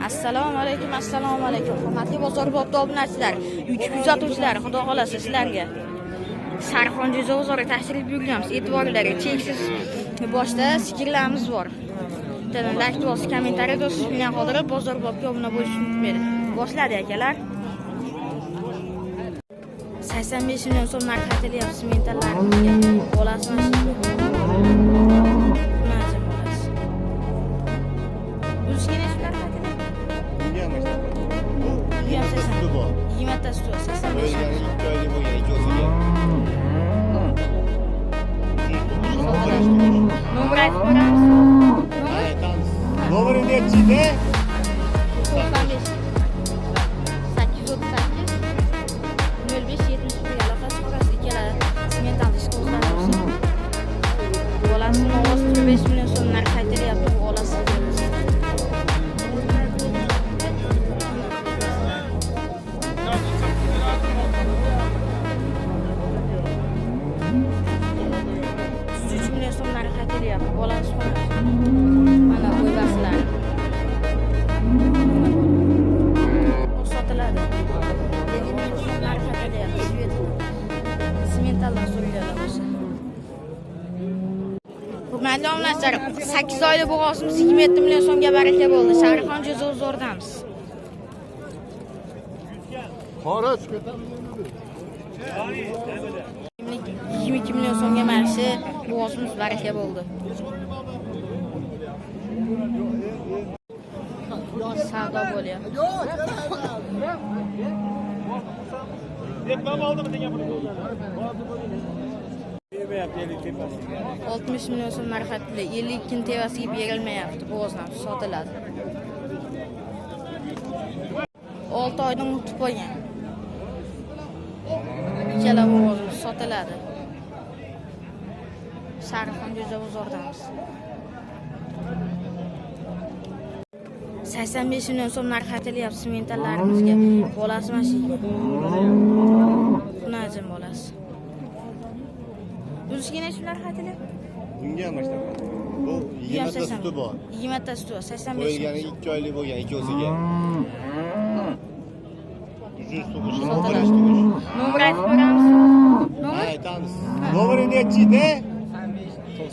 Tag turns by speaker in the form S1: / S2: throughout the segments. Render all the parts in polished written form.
S1: Assalomu alaykum. Hurmatli bozor obunachilar, YouTube kuzatuvchilar, xudo xolasa sizlarga Sarxon Jizo bozoriga tashrif buyurganmiz. E'tiborlarga cheksiz boshda fikrlarimiz bor. Like bosib, kommentariy bosib, bilan qoldirib, bozor bobga obuna bo'lishni unutmanglar. Boshladi akalar. 85 million so'm narx aytilyapti mentallarga. Bo'lasizmi?
S2: Номер нechida?
S1: 95 838 0571 aloqasi orasida ikkala mental ishqozlar bo'lsa. Bolasini 35 million so'm narx aytilyapti, bu olasi. Mana bu baslar. Sotiladi. Simentaldan so'raylar bo'lsa. Hurmatli obunachilar, 8 oyli bo'g'ozimiz 27 million so'mga baraka bo'ldi. Sarxon Jizo zo'rdamiz.
S2: Xo'roz
S1: 22 million so'mga marshi bo'g'ozimiz baraka bo'ldi. Savdo bo'lyapti.
S2: Reklam oldimi degan buni.
S1: 60 million so'm narx aytildi. 52 tevasiga berilmayapti. Bo'g'ozdan sotiladi. 6 oydan o'tib qo'ygan. Ikkala bo'g'ozimiz sotiladi. Sarxon Jizo bozordamiz. 85 million so'm narx aytilyapti simentallarimizga. Bolasi mashina. Bunajim bolasi. Bunisiga nechta narx aytilyapti?
S2: Bunga ham mana bu 20 ta suti bor.
S1: 20 ta suti bor. 85.
S2: Qo'yilgani 2 oylik bo'lgan ikkosiga.
S1: Nomer aytib beramiz. Nomer
S2: aytamiz. Nomeri nechida?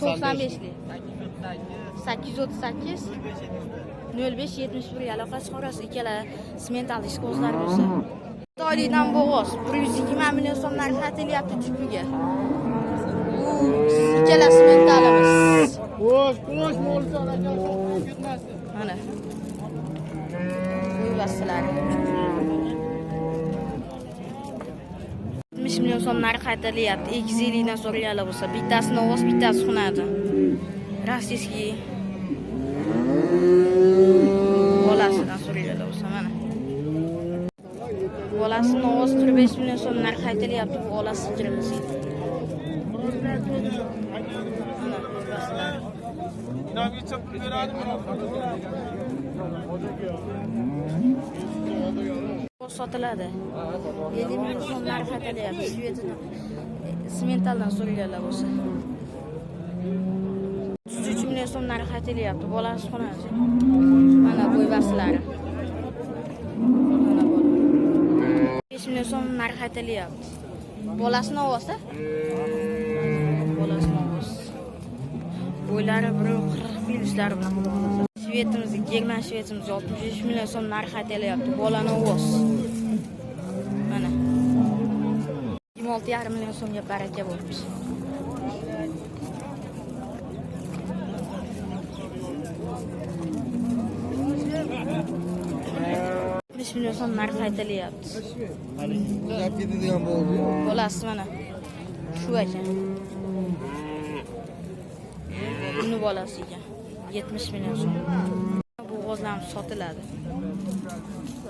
S1: 95 lik. 838 0571 aloqasi orasida ikkala simental ishqozlar bo'lsa. Xitoylikdan bo'g'oz 120 million so'm narx aytilyapti chupiga. Bu ikkala simentalimiz.
S2: Qo'sh bo'lsa aka ketmasdi.
S1: Mana. Bu vassalar. 70 million so'm narx aytilyapti. Ekzilidan so'raylar bo'lsa, bittasini ovoz, bittasi xunadi. Rossiyskiy bolasidan so'raylar bo'lsa, mana. Bolasini ovoz 45 million so'm narx aytilyapti, bu bolasi kirmisi. Sotiladi. 50 million so'm narx aytilyapti. Svetidan simentaldan so'raylar bo'lsa. 33 million so'm narx aytilyapti. Bolasi xonasi. Mana bo'y baslari. Mana bola. 5 million so'm narx aytilyapti. Bolasini ovozi? Bolasini ovozi. Bo'ylari 140 yuslari bilan bo'ladi. Shvetimizga, German shvetimiz 65 million so'm narx aytilyapti. Bolani ovoz. Mana. 26,5 million so'mga baraka bo'libdi. 5 million so'm narx aytilyapti.
S2: Gap ketadigan bo'ldi.
S1: Bolasi mana. Shu ekan. Buni bolasi ekan. 70 million so'm. Bu g'ozlarimiz sotiladi.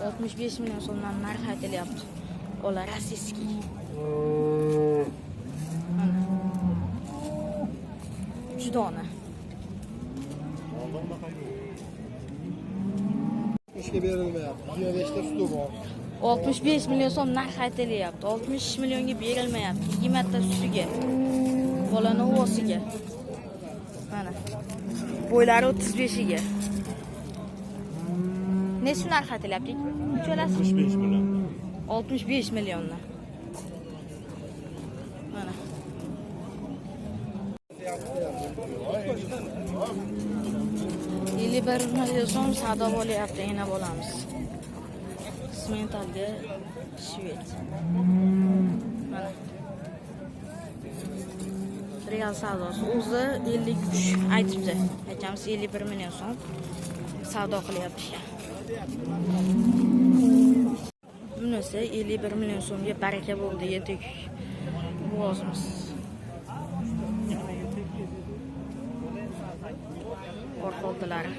S1: 65 million so'mdan narx aytilyapti. Bola rossiyskiy. Mana. Judona.
S2: ishga berilmayapti. 25 ta suti bor.
S1: 65 million so'm narx aytilyapti. 60 millionga berilmayapti. 20 ta sutiga. Bolani o'siga. Mana. Bo'ylari 35 ga. Necha narx aytilyapti? Uchalasi
S2: 65 million.
S1: 65 milliondan. Mana. Bir million so'm savdo bo'lyapti, yana bo'lamiz. Smentalga shved. Mana. Real savdosi o'zi 53 aytibdi. Aytamiz 51 million so'm savdo qilyapti. Bunisi 51 million so'mga baraka bo'ldi, yedik. Bozimiz. Orqa oldilari.